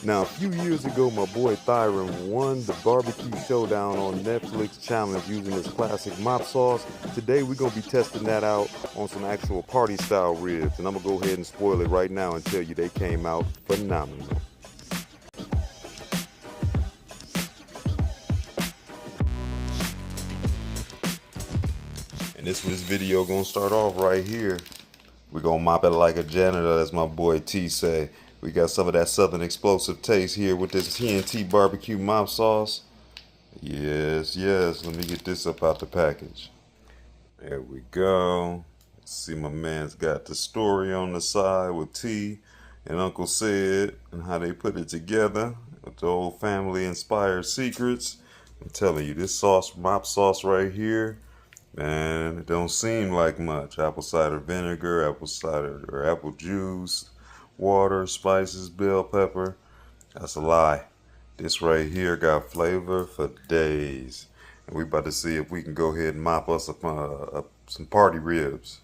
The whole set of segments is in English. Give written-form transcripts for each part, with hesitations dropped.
Now, a few years ago, my boy Thyron won the barbecue showdown on Netflix challenge using his classic mop sauce. Today, we're going to be testing that out on some actual party style ribs. And I'm going to go ahead and spoil it right now and tell you they came out phenomenal. And this video going to start off right here. We're going to mop it like a janitor, as my boy T say. We got some of that Southern explosive taste here with this T&T BBQ mop sauce. Yes, yes. Let me get this up out the package. There we go. See, my man's got the story on the side with T and Uncle Sid and how they put it together with the old family inspired secrets. I'm telling you, this sauce, mop sauce right here, man, it don't seem like much. Apple cider vinegar, apple cider or apple juice, water, spices, bell pepper. That's a lie. This right here got flavor for days. And we about to see if we can go ahead and mop us up some party ribs.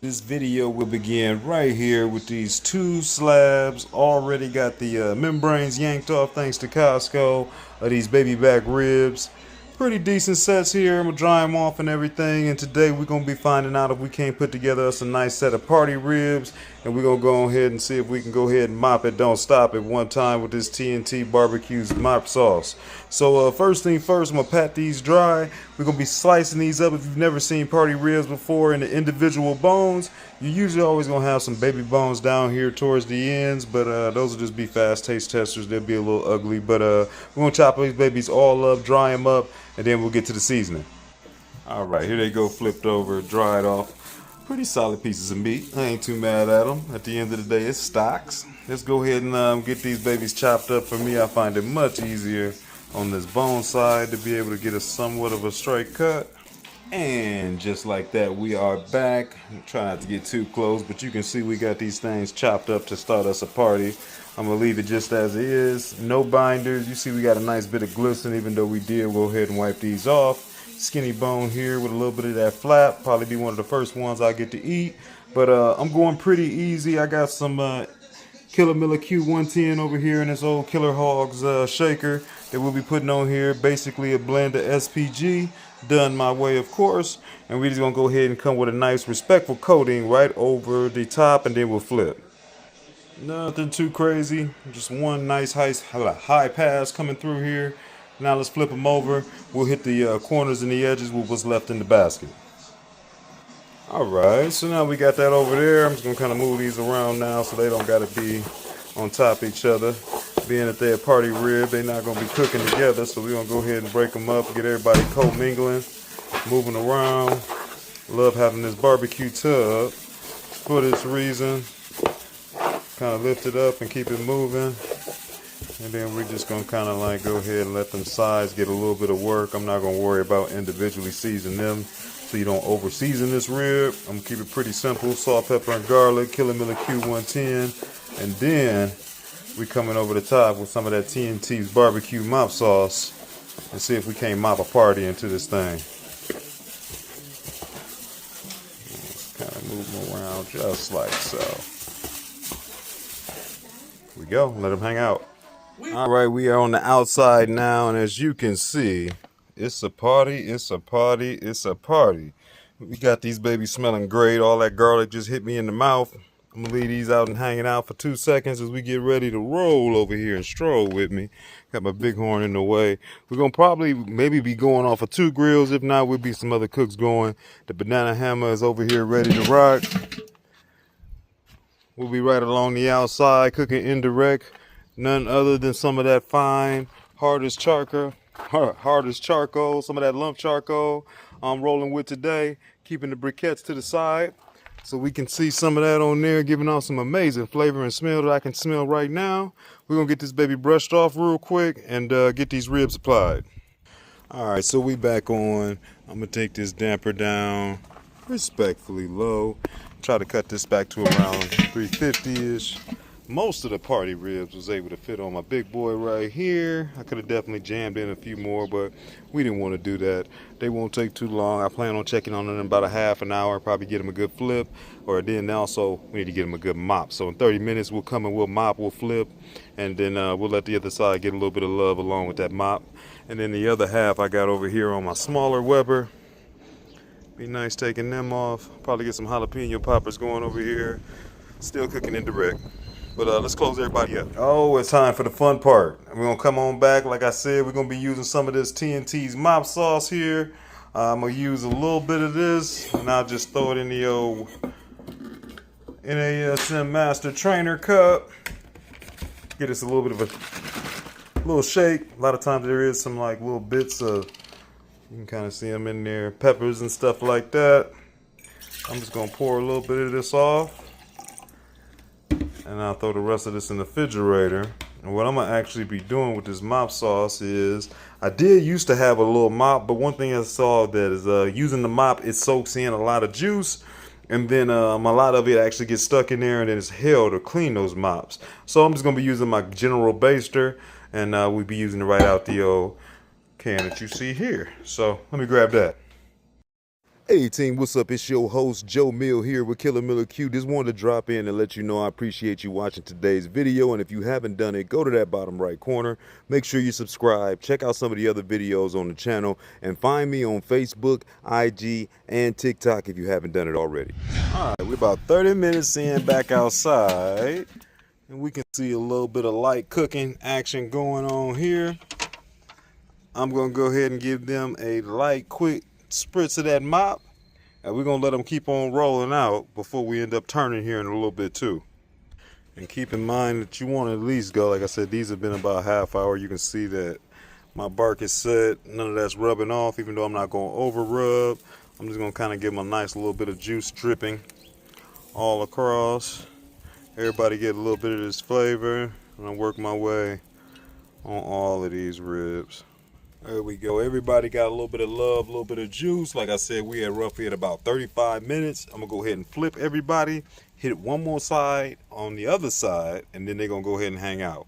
This video will begin right here with these two slabs. Already got the membranes yanked off thanks to Costco of these baby back ribs. Pretty decent sets here. I'm gonna dry them off and everything, and today we're gonna be finding out if we can't put together us a nice set of party ribs, and we're gonna go ahead and see if we can go ahead and mop it, don't stop it one time with this T&T BBQ's mop sauce. So first thing first, I'm gonna pat these dry. We're gonna be slicing these up. If you've never seen party ribs before in the individual bones, you're usually always gonna have some baby bones down here towards the ends, but those will just be fast taste testers. They'll be a little ugly, but we're gonna chop these babies all up, dry them up, and then we'll get to the seasoning. All right, here they go, flipped over, dried off. Pretty solid pieces of meat. I ain't too mad at them. At the end of the day, it's stocks. Let's go ahead and get these babies chopped up. For me, I find it much easier on this bone side to be able to get a somewhat of a straight cut. And just like that, we are back. Try not to get too close, but you can see we got these things chopped up to start us a party. I'm gonna leave it just as it is. No binders. You see we got a nice bit of glisten, even though we did go ahead and wipe these off. Skinny bone here with a little bit of that flap. Probably be one of the first ones I get to eat. But I'm going pretty easy. I got some Killer Miller Q110 over here in this old Killer Hogs shaker that we'll be putting on here. Basically a blend of SPG, done my way of course. And we're just gonna go ahead and come with a nice respectful coating right over the top, and then we'll flip. Nothing too crazy, just one nice high pass coming through here. Now let's flip them over. We'll hit the corners and the edges with what's left in the basket. Alright, so now we got that over there. I'm just going to kind of move these around now so they don't got to be on top of each other. Being that they're a party rib, they're not going to be cooking together, so we're going to go ahead and break them up, get everybody co-mingling, moving around. Love having this barbecue tub for this reason. Kind of lift it up and keep it moving. And then we're just going to kind of like go ahead and let them sides get a little bit of work. I'm not going to worry about individually seasoning them so you don't over season this rib. I'm going to keep it pretty simple. Salt, pepper, and garlic. Killer Miller Q110. And then we coming over the top with some of that T&T's barbecue mop sauce and see if we can't mop a party into this thing. Let's kind of move them around just like so. Here we go. Let them hang out. All right, we are on the outside now, and as you can see, it's a party, it's a party, it's a party. We got these babies smelling great. All that garlic just hit me in the mouth. I'm gonna leave these out and hanging out for 2 seconds as we get ready to roll over here and stroll with me. Got my bighorn in the way. We're gonna probably maybe be going off of 2 grills. If not, we'll be some other cooks going. The banana hammer is over here ready to rock. We'll be right along the outside cooking indirect. None other than some of that fine, hardest charcoal, some of that lump charcoal I'm rolling with today, keeping the briquettes to the side so we can see some of that on there, giving off some amazing flavor and smell that I can smell right now. We're going to get this baby brushed off real quick and get these ribs applied. All right, so we back on. I'm going to take this damper down respectfully low. Try to cut this back to around 350-ish. Most of the party ribs was able to fit on my big boy right here. I could have definitely jammed in a few more, but we didn't want to do that. They won't take too long. I plan on checking on them in about a half an hour, probably get them a good flip, or then also we need to get them a good mop. So in 30 minutes we'll come and we'll mop, we'll flip, and then we'll let the other side get a little bit of love along with that mop. And then the other half I got over here on my smaller Weber. Be nice taking them off. Probably get some jalapeno poppers going over here. Still cooking indirect. But let's close everybody up. Oh, it's time for the fun part. We're going to come on back. Like I said, we're going to be using some of this T&T's mop sauce here. I'm going to use a little bit of this, and I'll just throw it in the old NASM Master Trainer cup. Get us a little bit of a little shake. A lot of times there is some like little bits of, you can kind of see them in there, peppers and stuff like that. I'm just going to pour a little bit of this off. And I'll throw the rest of this in the refrigerator. And what I'm gonna actually be doing with this mop sauce is, I did used to have a little mop, but one thing I saw that is using the mop, it soaks in a lot of juice, and then a lot of it actually gets stuck in there, and then it's hell to clean those mops. So I'm just gonna be using my general baster, and we'll be using it right out the old can that you see here. So let me grab that. Hey team, what's up? It's your host Joe Mill here with Killer Miller Q. Just wanted to drop in and let you know I appreciate you watching today's video, and if you haven't done it, go to that bottom right corner, make sure you subscribe, check out some of the other videos on the channel, and find me on Facebook, IG, and TikTok if you haven't done it already. Alright, we're about 30 minutes in back outside, and we can see a little bit of light cooking action going on here. I'm going to go ahead and give them a light, quick spritz of that mop, and we're gonna let them keep on rolling out before we end up turning here in a little bit too. And keep in mind that you want to at least go, like I said, these have been about a half hour. You can see that my bark is set, none of that's rubbing off, even though I'm not going to over rub. I'm just gonna kind of give them a nice little bit of juice dripping all across. Everybody get a little bit of this flavor, and I work my way on all of these ribs. There we go. Everybody got a little bit of love, a little bit of juice. Like I said, we had roughly at about 35 minutes. I'm going to go ahead and flip everybody, hit one more side on the other side, and then they're going to go ahead and hang out.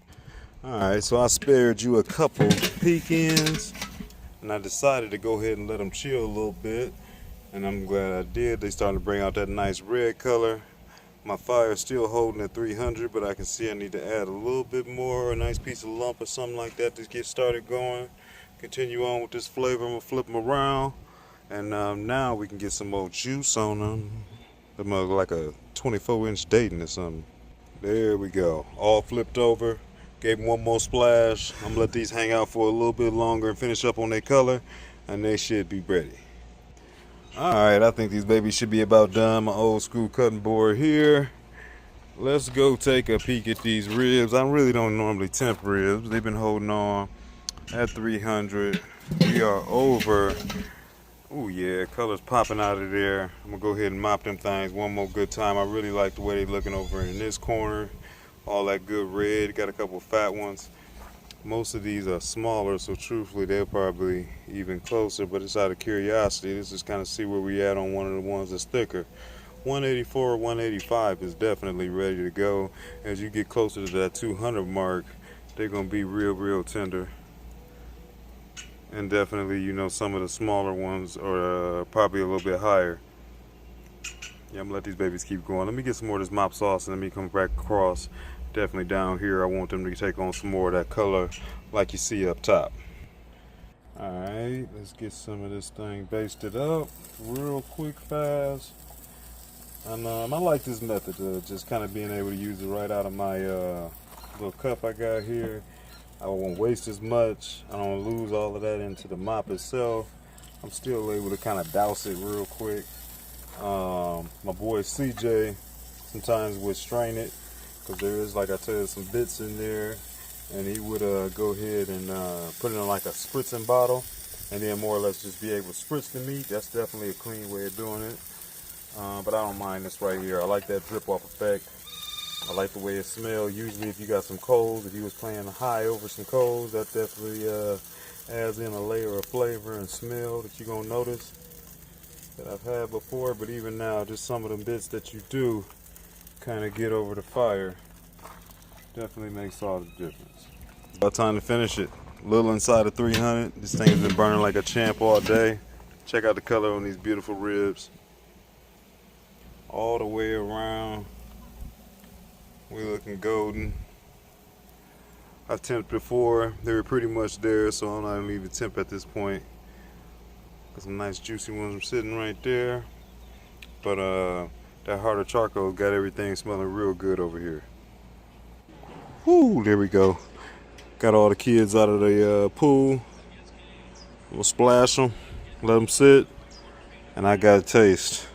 All right, so I spared you a couple peek-ins, and I decided to go ahead and let them chill a little bit, and I'm glad I did. They starting to bring out that nice red color. My fire is still holding at 300, but I can see I need to add a little bit more, a nice piece of lump or something like that to get started going. Continue on with this flavor. I'm gonna flip them around, and now we can get some more juice on them. Them like a 24-inch Dayton or something. There we go. All flipped over. Gave them one more splash. I'm gonna let these hang out for a little bit longer and finish up on their color, and they should be ready. All right, I think these babies should be about done. My old school cutting board here. Let's go take a peek at these ribs. I really don't normally temp ribs. They've been holding on at 300. We are over. Oh yeah, colors popping out of there. I'm gonna go ahead and mop them things one more good time. I really like the way they're looking over in this corner. All that good red. Got a couple fat ones. Most of these are smaller, so truthfully they're probably even closer, but it's out of curiosity. Let's just kind of see where we at on one of the ones that's thicker. 184 185 is definitely ready to go. As you get closer to that 200 mark, they're gonna be real tender. And definitely, you know, some of the smaller ones are probably a little bit higher. Yeah, I'm gonna let these babies keep going. Let me get some more of this mop sauce and let me come back across. Definitely down here, I want them to take on some more of that color like you see up top. All right, let's get some of this thing basted up real quick, fast. And I like this method of just kind of being able to use it right out of my little cup I got here. I won't waste as much. I don't lose all of that into the mop itself. I'm still able to kind of douse it real quick. My boy CJ sometimes would strain it because there is, like I said, some bits in there, and he would go ahead and put it in like a spritzing bottle, and then more or less just be able to spritz the meat. That's definitely a clean way of doing it. But I don't mind this right here. I like that drip off effect. I like the way it smells. Usually if you got some coals, if you was playing high over some coals, that definitely adds in a layer of flavor and smell that you're gonna notice that I've had before. But even now, just some of them bits that you do kind of get over the fire, Definitely makes all the difference. About time to finish it. A little inside of 300. This thing's been burning like a champ all day. Check out the color on these beautiful ribs. All the way around. We're looking golden. I temped before. They were pretty much there, so I'm not gonna leave the temp at this point. Got some nice juicy ones sitting right there. But that harder charcoal got everything smelling real good over here. Whoo, there we go. Got all the kids out of the pool. We'll splash them, let them sit, and I got a taste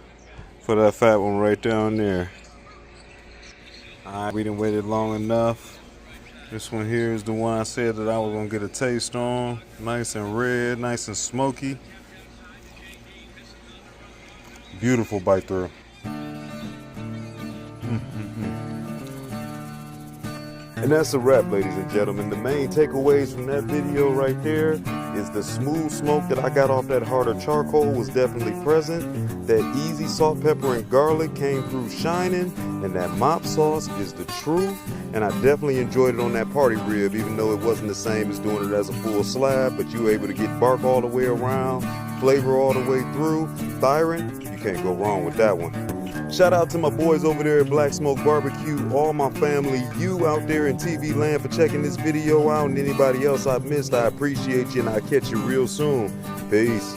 for that fat one right down there. Alright, we done waited long enough. This one here is the one I said that I was gonna get a taste on. Nice and red, nice and smoky. Beautiful bite through. And that's a wrap, ladies and gentlemen. The main takeaways from that video right there is the smooth smoke that I got off that harder charcoal was definitely present. That easy salt, pepper, and garlic came through shining. And that mop sauce is the truth. And I definitely enjoyed it on that party rib, even though it wasn't the same as doing it as a full slab. But you were able to get bark all the way around, flavor all the way through. Byron, you can't go wrong with that one. Shout out to my boys over there at Black Smoke BBQ, all my family, you out there in TV land for checking this video out, and anybody else I missed, I appreciate you, and I'll catch you real soon. Peace.